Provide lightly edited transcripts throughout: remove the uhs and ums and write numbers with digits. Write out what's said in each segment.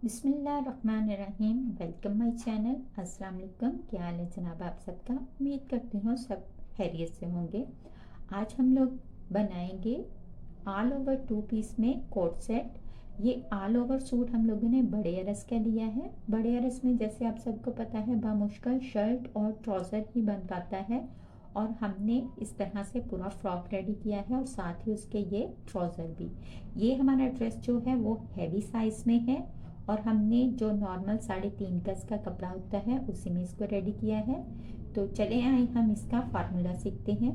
बिस्मिल्लाहिर्रहमानिर्रहीम। Welcome my channel. अस्सलाम वालेकुम। क्या हाल है जनाब आप सबका? उम्मीद करती हूँ सब खैरियत से होंगे। आज हम लोग बनाएंगे ऑल ओवर 2 पीस में कोट सेट। ये ऑल ओवर सूट हम लोगों ने बड़े अरस का लिया है। बड़े अरस में जैसे आप सबको पता है बामुश्किल शर्ट और ट्राउज़र ही बन पाता है, और हमने इस तरह से पूरा फ्रॉक रेडी किया है और साथ ही उसके ये ट्राउज़र भी। ये हमारा ड्रेस जो है वो हैवी साइज़ में है, और हमने जो नॉर्मल 3.5 गज का कपड़ा होता है उसी में इसको रेडी किया है। तो चले आए हम इसका फार्मूला सीखते हैं।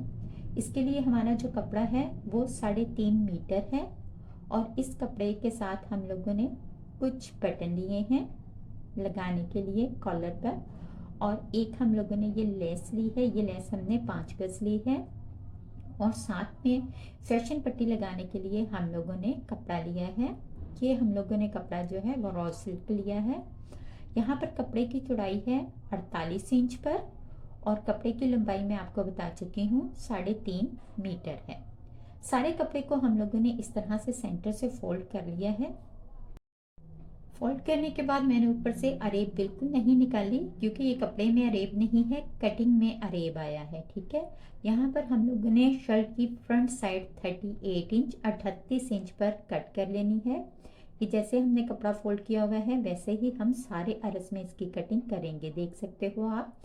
इसके लिए हमारा जो कपड़ा है वो 3.5 मीटर है, और इस कपड़े के साथ हम लोगों ने कुछ बटन लिए हैं लगाने के लिए कॉलर पर, और एक हम लोगों ने ये लेस ली है। ये लेस हमने 5 गज ली है, और साथ में फैशन पट्टी लगाने के लिए हम लोगों ने कपड़ा लिया है। ये हम लोगों ने कपड़ा जो है वो रॉ सिल्क लिया है। यहाँ पर कपड़े की चौड़ाई है 48 इंच पर, और कपड़े की लंबाई मैं आपको बता चुकी हूँ 3.5 मीटर है। सारे कपड़े को हम लोगों ने इस तरह से सेंटर से फोल्ड कर लिया है। फोल्ड करने के बाद मैंने ऊपर से अरेब बिल्कुल नहीं निकाली, क्योंकि ये कपड़े में अरेब नहीं है, कटिंग में अरेब आया है। ठीक है, यहाँ पर हम लोगों ने शर्ट की फ्रंट साइड 38 इंच 38 इंच पर कट कर लेनी है, कि जैसे हमने कपड़ा फोल्ड किया हुआ है वैसे ही हम सारे अरस में इसकी कटिंग करेंगे। देख सकते हो आप।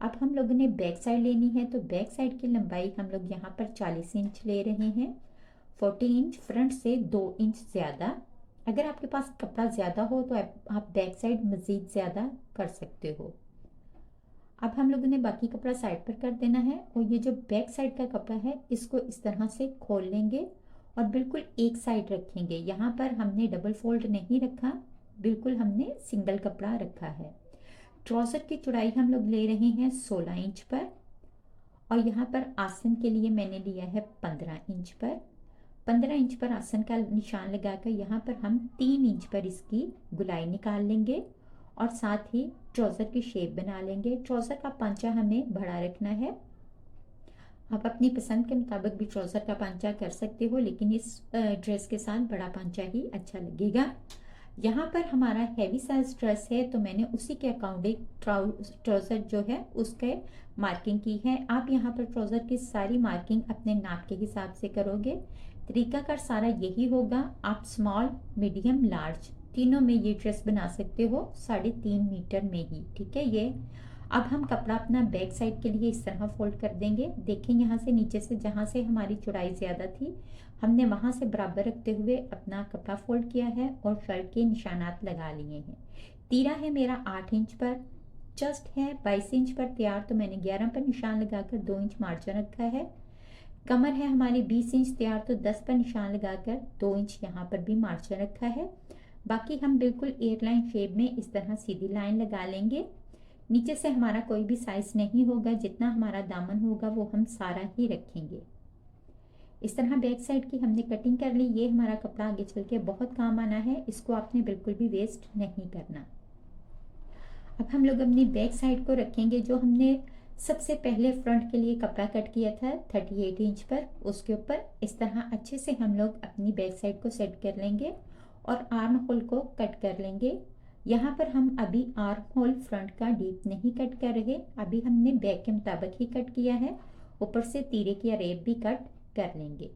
अब हम लोगों ने बैक साइड लेनी है, तो बैक साइड की लंबाई हम लोग यहाँ पर 40 इंच ले रहे हैं। 40 इंच फ्रंट से 2 इंच ज़्यादा। अगर आपके पास कपड़ा ज़्यादा हो तो आप बैक साइड मज़ीद ज़्यादा कर सकते हो। अब हम लोगों ने बाकी कपड़ा साइड पर कर देना है, और ये जो बैक साइड का कपड़ा है इसको इस तरह से खोल लेंगे और बिल्कुल एक साइड रखेंगे। यहाँ पर हमने डबल फोल्ड नहीं रखा, बिल्कुल हमने सिंगल कपड़ा रखा है। ट्राउज़र की चौड़ाई हम लोग ले रहे हैं 16 इंच पर, और यहाँ पर आसन के लिए मैंने लिया है 15 इंच पर। 15 इंच पर आसन का निशान लगाकर यहाँ पर हम 3 इंच पर इसकी गुलाई निकाल लेंगे, और साथ ही ट्राउज़र की शेप बना लेंगे। ट्राउज़र का पांचा हमें बड़ा रखना है। आप अपनी पसंद के मुताबिक भी ट्राउज़र का पांचा कर सकते हो, लेकिन इस ड्रेस के साथ बड़ा पांचा ही अच्छा लगेगा। यहाँ पर हमारा हैवी साइज ड्रेस है, तो मैंने उसी के अकॉर्डिंग ट्राउज़र जो है उसके मार्किंग की है। आप यहाँ पर ट्राउज़र की सारी मार्किंग अपने नाप के हिसाब से करोगे। तरीकाकार सारा यही होगा। आप स्मॉल, मीडियम, लार्ज तीनों में ये ड्रेस बना सकते हो 3.5 मीटर में ही। ठीक है। ये अब हम कपड़ा अपना बैक साइड के लिए इस तरह फोल्ड कर देंगे। देखें यहाँ से नीचे से जहाँ से हमारी चौड़ाई ज़्यादा थी हमने वहाँ से बराबर रखते हुए अपना कपड़ा फोल्ड किया है और शर्ट के निशानात लगा लिए हैं। तीरा है मेरा 8 इंच पर, चेस्ट है 22 इंच पर तैयार, तो मैंने 11 पर निशान लगाकर 2 इंच मार्जिन रखा है। कमर है हमारी 20 इंच तैयार, तो 10 पर निशान लगाकर 2 इंच यहाँ पर भी मार्जिन रखा है। बाकी हम बिल्कुल एयरलाइन शेप में इस तरह सीधी लाइन लगा लेंगे। नीचे से हमारा कोई भी साइज नहीं होगा, जितना हमारा दामन होगा वो हम सारा ही रखेंगे। इस तरह बैक साइड की हमने कटिंग कर ली। ये हमारा कपड़ा आगे चल के बहुत काम आना है, इसको आपने बिल्कुल भी वेस्ट नहीं करना। अब हम लोग अपनी बैक साइड को रखेंगे। जो हमने सबसे पहले फ्रंट के लिए कपड़ा कट किया था 38 इंच पर, उसके ऊपर इस तरह अच्छे से हम लोग अपनी बैक साइड को सेट कर लेंगे और आर्म होल को कट कर लेंगे। यहाँ पर हम अभी आर्म होल फ्रंट का डीप नहीं कट कर रहे, अभी हमने बैक के मुताबिक ही कट किया है। ऊपर से तीरे की अरेब भी कट कर लेंगे।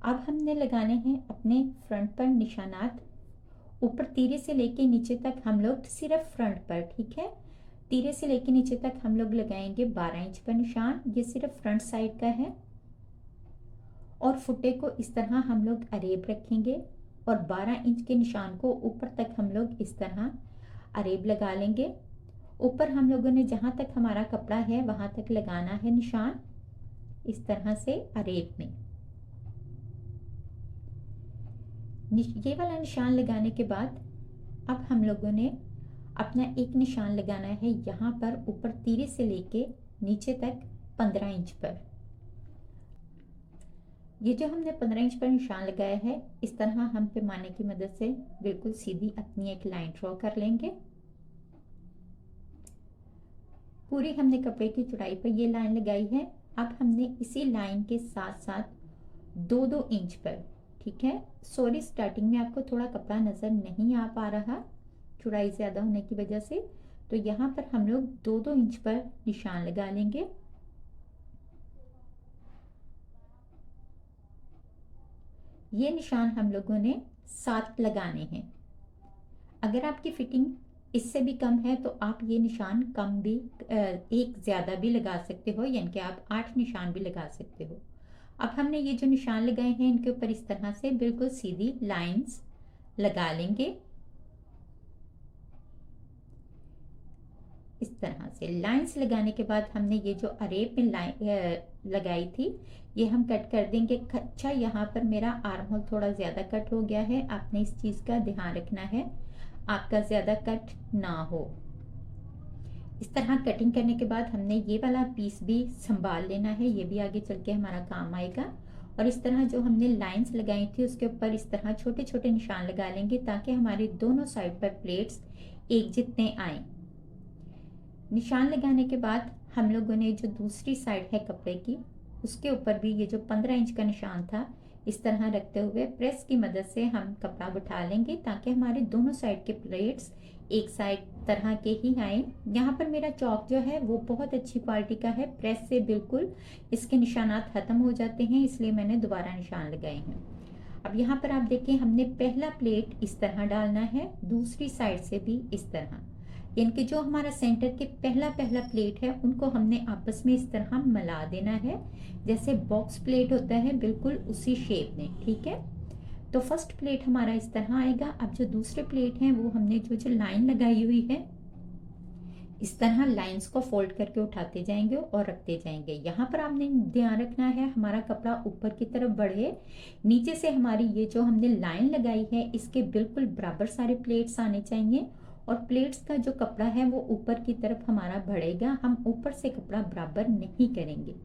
अब हमने लगाने हैं अपने फ्रंट पर निशानात। ऊपर तीरे से लेके नीचे तक हम लोग सिर्फ फ्रंट पर, ठीक है, तीरे से लेके नीचे तक हम लोग लगाएंगे 12 इंच पर निशान। ये सिर्फ फ्रंट साइड का है, और फुटे को इस तरह हम लोग अरेब रखेंगे, और 12 इंच के निशान को ऊपर तक हम लोग इस तरह अरेब लगा लेंगे। ऊपर हम लोगों ने जहाँ तक हमारा कपड़ा है वहाँ तक लगाना है निशान, इस तरह से अरेब में। ये वाला निशान लगाने के बाद अब हम लोगों ने अपना एक निशान लगाना है यहाँ पर ऊपर तीरे से लेके नीचे तक 15 इंच पर। ये जो हमने 15 इंच पर निशान लगाया है, इस तरह हम पैमाने की मदद से बिल्कुल सीधी अपनी एक लाइन ड्रॉ कर लेंगे। पूरी हमने कपड़े की चौड़ाई पर ये लाइन लगाई है। अब हमने इसी लाइन के साथ साथ 2-2 इंच पर, ठीक है, सॉरी स्टार्टिंग में आपको थोड़ा कपड़ा नजर नहीं आ पा रहा, चौड़ाई ज़्यादा होने की वजह से। तो यहाँ पर हम लोग 2-2 इंच पर निशान लगा लेंगे। ये निशान हम लोगों ने 7 लगाने हैं। अगर आपकी फिटिंग इससे भी कम है तो आप ये निशान कम भी एक ज़्यादा भी लगा सकते हो, यानी कि आप 8 निशान भी लगा सकते हो। अब हमने ये जो निशान लगाए हैं इनके ऊपर इस तरह से बिल्कुल सीधी लाइंस लगा लेंगे। इस तरह से लाइंस लगाने के बाद हमने ये जो अरेब में लाइन लगाई थी ये हम कट कर देंगे। अच्छा, यहाँ पर मेरा आर्म होल थोड़ा ज़्यादा कट हो गया है, आपने इस चीज़ का ध्यान रखना है आपका ज़्यादा कट ना हो। इस तरह कटिंग करने के बाद हमने ये वाला पीस भी संभाल लेना है, ये भी आगे चल के हमारा काम आएगा। और इस तरह जो हमने लाइंस लगाई थी उसके ऊपर इस तरह छोटे छोटे निशान लगा लेंगे ताकि हमारे दोनों साइड पर प्लेट्स एक जितने आए। निशान लगाने के बाद हम लोगों ने जो दूसरी साइड है कपड़े की उसके ऊपर भी ये जो 15 इंच का निशान था इस तरह रखते हुए प्रेस की मदद से हम कपड़ा बिठा लेंगे ताकि हमारे दोनों साइड के प्लेट्स एक साइड तरह के ही आए। यहाँ पर मेरा चौक जो है वो बहुत अच्छी क्वालिटी का है, प्रेस से बिल्कुल इसके निशानात खत्म हो जाते हैं, इसलिए मैंने दोबारा निशान लगाए हैं। अब यहाँ पर आप देखें हमने पहला प्लेट इस तरह डालना है, दूसरी साइड से भी इस तरह, यानी कि जो हमारा सेंटर के पहला प्लेट है उनको हमने आपस में इस तरह मिला देना है, जैसे बॉक्स प्लेट होता है बिल्कुल उसी शेप में। ठीक है, तो फर्स्ट प्लेट हमारा इस तरह आएगा। अब जो दूसरे प्लेट हैं वो हमने जो लाइन लगाई हुई है इस तरह लाइंस को फोल्ड करके उठाते जाएंगे और रखते जाएंगे। यहाँ पर आपने ध्यान रखना है हमारा कपड़ा ऊपर की तरफ बढ़े, नीचे से हमारी ये जो हमने लाइन लगाई है इसके बिल्कुल बराबर सारे प्लेट्स आने चाहिए और प्लेट्स का जो कपड़ा है वो ऊपर की तरफ हमारा बढ़ेगा, हम ऊपर से कपड़ा बराबर नहीं करेंगे।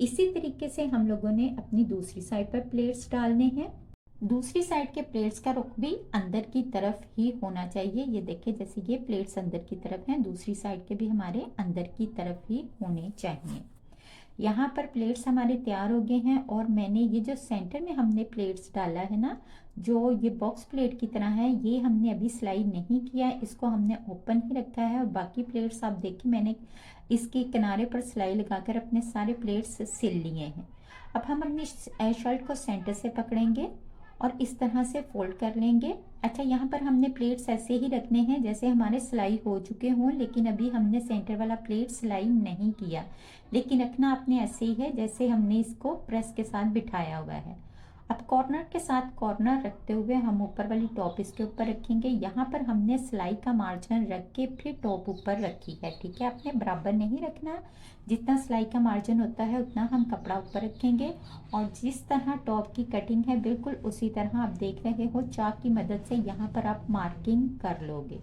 इसी तरीके से हम लोगों ने अपनी दूसरी साइड पर प्लेट्स डालने हैं। दूसरी साइड के प्लेट्स का रुख भी अंदर की तरफ ही होना चाहिए। ये देखिए जैसे ये प्लेट्स अंदर की तरफ हैं, दूसरी साइड के भी हमारे अंदर की तरफ ही होने चाहिए। यहाँ पर प्लेट्स हमारे तैयार हो गए हैं और मैंने ये जो सेंटर में हमने प्लेट्स डाला है ना, जो ये बॉक्स प्लेट की तरह है, ये हमने अभी सिलाई नहीं किया है, इसको हमने ओपन ही रखा है। और बाकी प्लेट्स आप देखिए मैंने इसके किनारे पर सिलाई लगाकर अपने सारे प्लेट्स सिल लिए हैं। अब हम अपनी शर्ट को सेंटर से पकड़ेंगे और इस तरह से फोल्ड कर लेंगे। अच्छा, यहाँ पर हमने प्लेट्स ऐसे ही रखने हैं जैसे हमारे सिलाई हो चुके हों, लेकिन अभी हमने सेंटर वाला प्लेट सिलाई नहीं किया, लेकिन रखना आपने ऐसे ही है जैसे हमने इसको प्रेस के साथ बिठाया हुआ है। अब कॉर्नर के साथ कॉर्नर रखते हुए हम ऊपर वाली टॉप इसके ऊपर रखेंगे। यहाँ पर हमने सिलाई का मार्जिन रख के फिर टॉप ऊपर रखी है। ठीक है, आपने बराबर नहीं रखना, जितना सिलाई का मार्जिन होता है उतना हम कपड़ा ऊपर रखेंगे। और जिस तरह टॉप की कटिंग है बिल्कुल उसी तरह आप देख रहे हो चाक की मदद से यहाँ पर आप मार्किंग कर लोगे।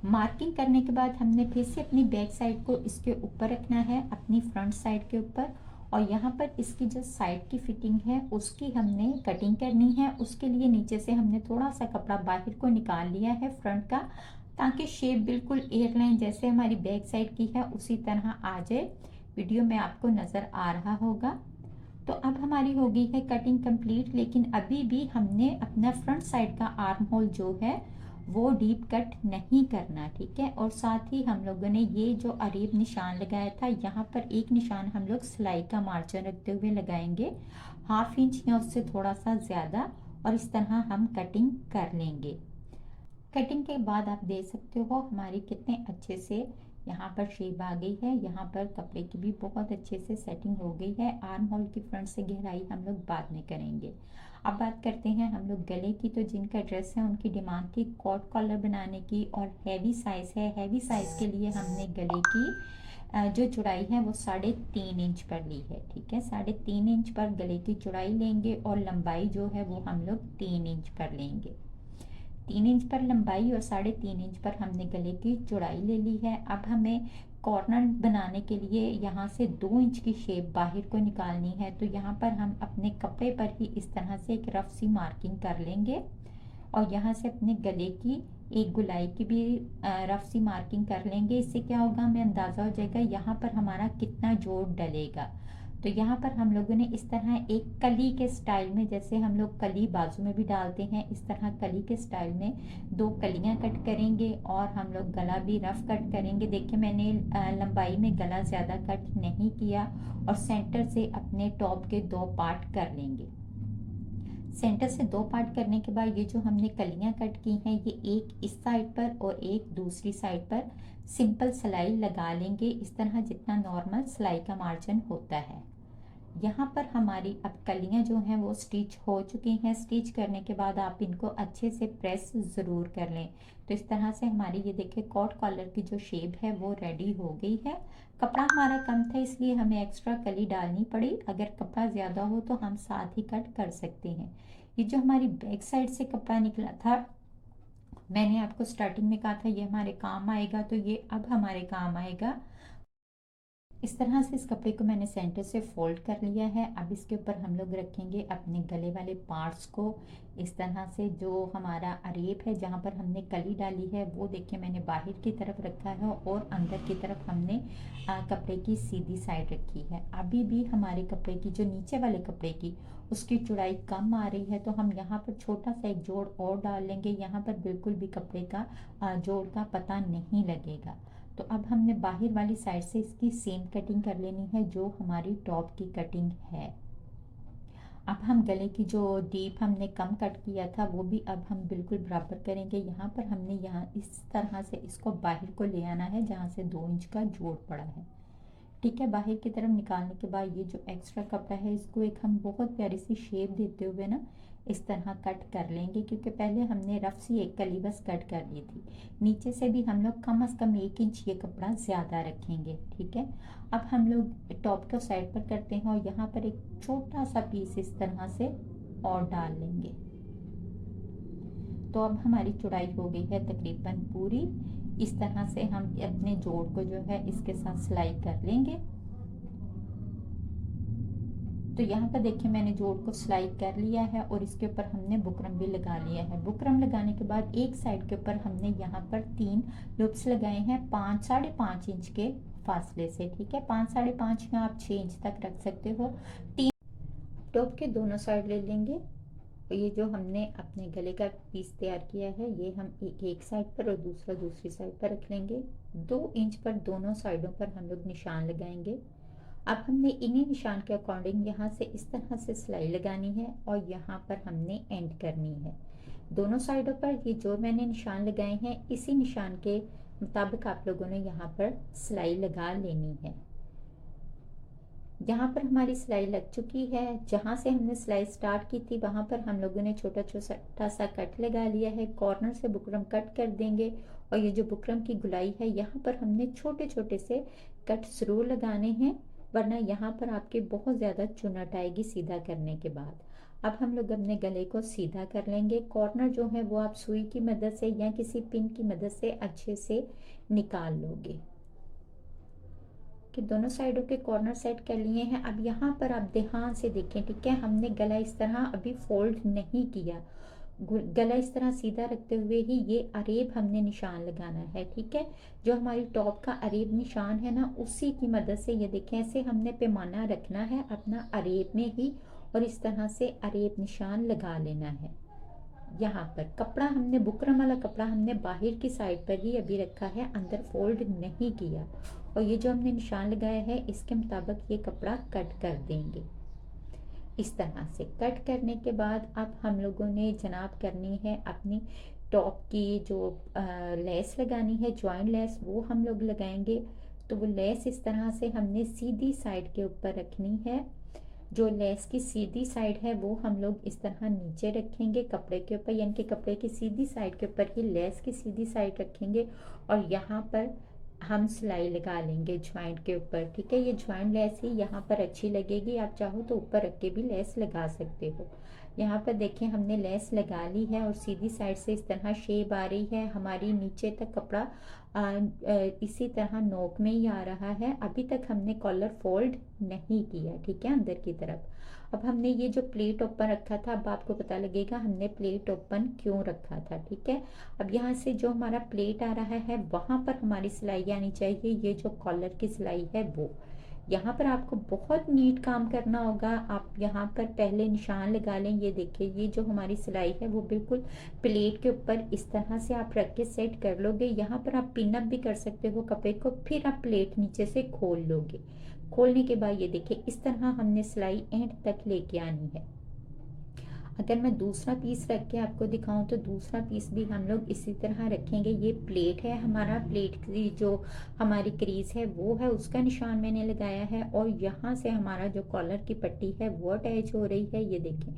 मार्किंग करने के बाद हमने फिर से अपनी बैक साइड को इसके ऊपर रखना है अपनी फ्रंट साइड के ऊपर, और यहाँ पर इसकी जो साइड की फिटिंग है उसकी हमने कटिंग करनी है। उसके लिए नीचे से हमने थोड़ा सा कपड़ा बाहर को निकाल लिया है फ्रंट का, ताकि शेप बिल्कुल एयरलाइन जैसे हमारी बैक साइड की है उसी तरह आ जाए। वीडियो में आपको नज़र आ रहा होगा। तो अब हमारी हो गई है कटिंग कंप्लीट, लेकिन अभी भी हमने अपना फ्रंट साइड का आर्म होल जो है वो डीप कट नहीं करना। ठीक है, और साथ ही हम लोगों ने ये जो अरेब निशान लगाया था यहाँ पर एक निशान हम लोग सिलाई का मार्जिन रखते हुए लगाएंगे 1/2 इंच या उससे थोड़ा सा ज़्यादा, और इस तरह हम कटिंग कर लेंगे। कटिंग के बाद आप देख सकते हो हमारी कितने अच्छे से यहाँ पर शेप आ गई है। यहाँ पर कपड़े की भी बहुत अच्छे से सेटिंग हो गई है। आर्म होल की फ्रंट से गहराई हम लोग बाद में करेंगे। अब बात करते हैं हम लोग गले की। तो जिनका ड्रेस है उनकी डिमांड थी कॉट कॉलर बनाने की और हैवी साइज़ है। हैवी साइज़ के लिए हमने गले की जो चौड़ाई है वो 3.5 इंच पर ली है। ठीक है, 3.5 इंच पर गले की चौड़ाई लेंगे और लंबाई जो है वो हम लोग 3 इंच पर लेंगे। 3 इंच पर लंबाई और 3.5 इंच पर हमने गले की चौड़ाई ले ली है। अब हमें कॉर्नर बनाने के लिए यहाँ से 2 इंच की शेप बाहर को निकालनी है। तो यहाँ पर हम अपने कपड़े पर ही इस तरह से एक रफ सी मार्किंग कर लेंगे और यहाँ से अपने गले की एक गुलाई की भी रफ सी मार्किंग कर लेंगे। इससे क्या होगा, हमें अंदाज़ा हो जाएगा यहाँ पर हमारा कितना जोड़ डलेगा। तो यहाँ पर हम लोगों ने इस तरह एक कली के स्टाइल में, जैसे हम लोग कली बाजू में भी डालते हैं, इस तरह कली के स्टाइल में 2 कलियां कट करेंगे और हम लोग गला भी रफ कट करेंगे। देखिए मैंने लंबाई में गला ज़्यादा कट नहीं किया और सेंटर से अपने टॉप के 2 पार्ट कर लेंगे। सेंटर से 2 पार्ट करने के बाद ये जो हमने कलियां कट की हैं, ये एक इस साइड पर और एक दूसरी साइड पर सिंपल सिलाई लगा लेंगे, इस तरह जितना नॉर्मल सिलाई का मार्जिन होता है। यहाँ पर हमारी अब कलियां जो हैं वो स्टिच हो चुकी हैं। स्टिच करने के बाद आप इनको अच्छे से प्रेस ज़रूर कर लें। तो इस तरह से हमारी ये देखिए कॉट कॉलर की जो शेप है वो रेडी हो गई है। कपड़ा हमारा कम था इसलिए हमें एक्स्ट्रा कली डालनी पड़ी, अगर कपड़ा ज़्यादा हो तो हम साथ ही कट कर सकते हैं। ये जो हमारी बैक साइड से कपड़ा निकला था, मैंने आपको स्टार्टिंग में कहा था ये हमारे काम आएगा, तो ये अब हमारे काम आएगा। इस तरह से इस कपड़े को मैंने सेंटर से फोल्ड कर लिया है। अब इसके ऊपर हम लोग रखेंगे अपने गले वाले पार्ट्स को। इस तरह से जो हमारा अरेब है जहाँ पर हमने कली डाली है वो देखिए मैंने बाहर की तरफ रखा है और अंदर की तरफ हमने कपड़े की सीधी साइड रखी है। अभी भी हमारे कपड़े की जो नीचे वाले कपड़े की उसकी चौड़ाई कम आ रही है, तो हम यहाँ पर छोटा सा एक जोड़ और डाल लेंगे। यहाँ पर बिल्कुल भी कपड़े का जोड़ का पता नहीं लगेगा। तो अब हमने बाहर वाली साइड से इसकी सेम कटिंग कर लेनी है जो हमारी टॉप की कटिंग है। अब हम गले की जो डीप हमने कम कट किया था वो भी अब हम बिल्कुल बराबर करेंगे। यहाँ पर हमने यहाँ इस तरह से इसको बाहर को ले आना है जहाँ से 2 इंच का जोड़ पड़ा है। ठीक है, बाहर की तरफ निकालने के बाद ये जो एक्स्ट्रा कपड़ा है इसको एक हम बहुत प्यारी सी शेप देते हुए ना इस तरह कट कर लेंगे, क्योंकि पहले हमने रफ सी एक कली बस कट कर ली थी। नीचे से भी हम लोग कम से कम 1 इंच ये कपड़ा ज़्यादा रखेंगे। ठीक है, अब हम लोग टॉप को साइड पर करते हैं और यहाँ पर एक छोटा सा पीस इस तरह से और डाल लेंगे। तो अब हमारी चौड़ाई हो गई है तकरीबन पूरी। इस तरह से हम अपने जोड़ को जो है इसके साथ सिलाई कर लेंगे। तो यहाँ पर देखिए मैंने जोड़ को सिलाई कर लिया है और इसके ऊपर हमने बुकरम भी लगा लिया है। बुकरम लगाने के बाद एक साइड के ऊपर हमने यहाँ पर 3 लूप्स लगाए हैं 5-5.5 इंच के फासले से। ठीक है, 5-5.5 में आप 6 इंच तक रख सकते हो। 3 टॉप के दोनों साइड ले लेंगे। ये जो हमने अपने गले का पीस तैयार किया है ये हम एक साइड पर और दूसरा दूसरी साइड पर रख लेंगे। 2 इंच पर दोनों साइडों पर हम लोग निशान लगाएंगे। अब हमने इन्हीं निशान के अकॉर्डिंग यहाँ से इस तरह से सिलाई लगानी है और यहाँ पर हमने एंड करनी है। दोनों साइडों पर ये जो मैंने निशान लगाए हैं इसी निशान के मुताबिक आप लोगों ने यहाँ पर सिलाई लगा लेनी है। यहाँ पर हमारी सिलाई लग चुकी है। जहाँ से हमने सिलाई स्टार्ट की थी वहाँ पर हम लोगों ने छोटा छोटा सा कट लगा लिया है। कॉर्नर से बुकरम कट कर देंगे और ये जो बुकरम की गुलाई है यहाँ पर हमने छोटे छोटे से कट जरूर लगाने हैं, वरना यहाँ पर आपके बहुत ज़्यादा चुनट आएगी सीधा करने के बाद। अब हम लोग अपने गले को सीधा कर लेंगे। कॉर्नर जो है वो आप सुई की मदद से या किसी पिन की मदद से अच्छे से निकाल लोगे। कि दोनों साइडों के कॉर्नर सेट कर लिए हैं। अब यहाँ पर आप ध्यान से देखें, ठीक है, हमने गला इस तरह अभी फोल्ड नहीं किया। गला इस तरह सीधा रखते हुए ही ये अरेब हमने निशान लगाना है। ठीक है, जो हमारी टॉप का अरेब निशान है ना उसी की मदद से ये देखें ऐसे हमने पैमाना रखना है अपना अरेब में ही और इस तरह से अरेब निशान लगा लेना है। यहाँ पर कपड़ा हमने बुकरम वाला कपड़ा हमने बाहर की साइड पर ही अभी रखा है, अंदर फोल्ड नहीं किया। और ये जो हमने निशान लगाया है इसके मुताबिक ये कपड़ा कट कर देंगे। इस तरह से कट करने के बाद अब हम लोगों ने जनाब करनी है अपनी टॉप की जो लेस लगानी है, जॉइंट लेस, वो हम लोग लगाएंगे। तो वो लेस इस तरह से हमने सीधी साइड के ऊपर रखनी है। जो लेस की सीधी साइड है वो हम लोग इस तरह नीचे रखेंगे कपड़े के ऊपर, यानी कि कपड़े की सीधी साइड के ऊपर ही लेस की सीधी साइड रखेंगे और यहाँ पर हम सिलाई लगा लेंगे ज्वाइंट के ऊपर। ठीक है, ये ज्वाइंट लेस ही यहाँ पर अच्छी लगेगी, आप चाहो तो ऊपर रख के भी लेस लगा सकते हो। यहाँ पर देखें हमने लेस लगा ली है और सीधी साइड से इस तरह शेप आ रही है। हमारी नीचे तक कपड़ा इसी तरह नोक में ही आ रहा है। अभी तक हमने कॉलर फोल्ड नहीं किया। ठीक है, अंदर की तरफ। अब हमने ये जो प्लेट ओपन रखा था, अब आपको पता लगेगा हमने प्लेट ओपन क्यों रखा था। ठीक है, अब यहाँ से जो हमारा प्लेट आ रहा है वहाँ पर हमारी सिलाई आनी चाहिए, ये जो कॉलर की सिलाई है वो। यहाँ पर आपको बहुत नीट काम करना होगा। आप यहाँ पर पहले निशान लगा लें। ये देखिए, ये जो हमारी सिलाई है वो बिल्कुल प्लेट के ऊपर इस तरह से आप रख के सेट कर लोगे। यहाँ पर आप पिन अप भी कर सकते हो कपड़े को, फिर आप प्लेट नीचे से खोल लोगे। खोलने के बाद ये देखिए, इस तरह हमने सिलाई एंड तक लेके आनी है। अगर मैं दूसरा पीस रख के आपको दिखाऊं तो दूसरा पीस भी हम लोग इसी तरह रखेंगे। ये प्लेट है हमारा, प्लेट की जो हमारी क्रीज है वो है, उसका निशान मैंने लगाया है। और यहाँ से हमारा जो कॉलर की पट्टी है वो अटैच हो रही है। ये देखें,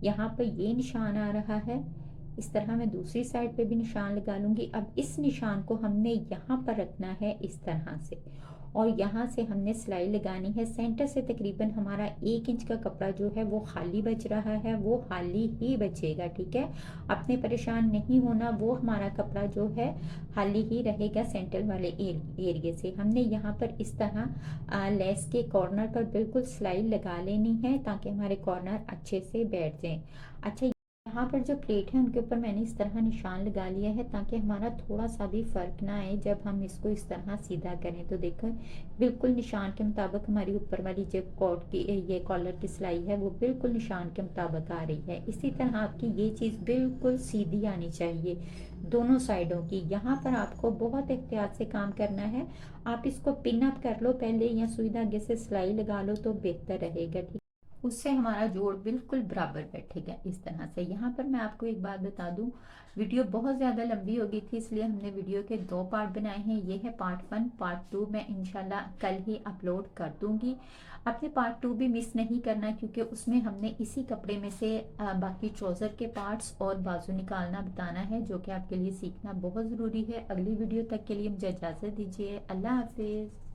यहाँ पर ये निशान आ रहा है। इस तरह मैं दूसरी साइड पे भी निशान लगा लूंगी। अब इस निशान को हमने यहाँ पर रखना है इस तरह से, और यहाँ से हमने सिलाई लगानी है। सेंटर से तकरीबन हमारा 1 इंच का कपड़ा जो है वो खाली बच रहा है, वो खाली ही बचेगा, ठीक है। अपने परेशान नहीं होना, वो हमारा कपड़ा जो है खाली ही रहेगा। सेंटर वाले एरिए से हमने यहाँ पर इस तरह लेस के कॉर्नर पर बिल्कुल सिलाई लगा लेनी है, ताकि हमारे कॉर्नर अच्छे से बैठ जाएं। अच्छा, यहाँ पर जो प्लेट है उनके ऊपर मैंने इस तरह निशान लगा लिया है, ताकि हमारा थोड़ा सा भी फर्क ना आए जब हम इसको इस तरह सीधा करें। तो देखो, बिल्कुल निशान के मुताबिक हमारी ऊपर वाली जो कोट की ये कॉलर की सिलाई है वो बिल्कुल निशान के मुताबिक आ रही है। इसी तरह आपकी ये चीज़ बिल्कुल सीधी आनी चाहिए दोनों साइडों की। यहाँ पर आपको बहुत एहतियात से काम करना है। आप इसको पिन अप कर लो पहले, या सुई धागे से सिलाई लगा लो तो बेहतर रहेगा, ठीक। उससे हमारा जोड़ बिल्कुल बराबर बैठेगा इस तरह से। यहाँ पर मैं आपको एक बात बता दूं, वीडियो बहुत ज़्यादा लंबी हो गई थी, इसलिए हमने वीडियो के 2 पार्ट बनाए हैं। ये है पार्ट 1। पार्ट 2 मैं इंशाल्लाह कल ही अपलोड कर दूंगी। आपने पार्ट 2 भी मिस नहीं करना, क्योंकि उसमें हमने इसी कपड़े में से बाकी ट्राउज़र के पार्ट्स और बाजू निकालना बताना है, जो कि आपके लिए सीखना बहुत ज़रूरी है। अगली वीडियो तक के लिए मुझे इजाज़त दीजिए। अल्लाह हाफिज़।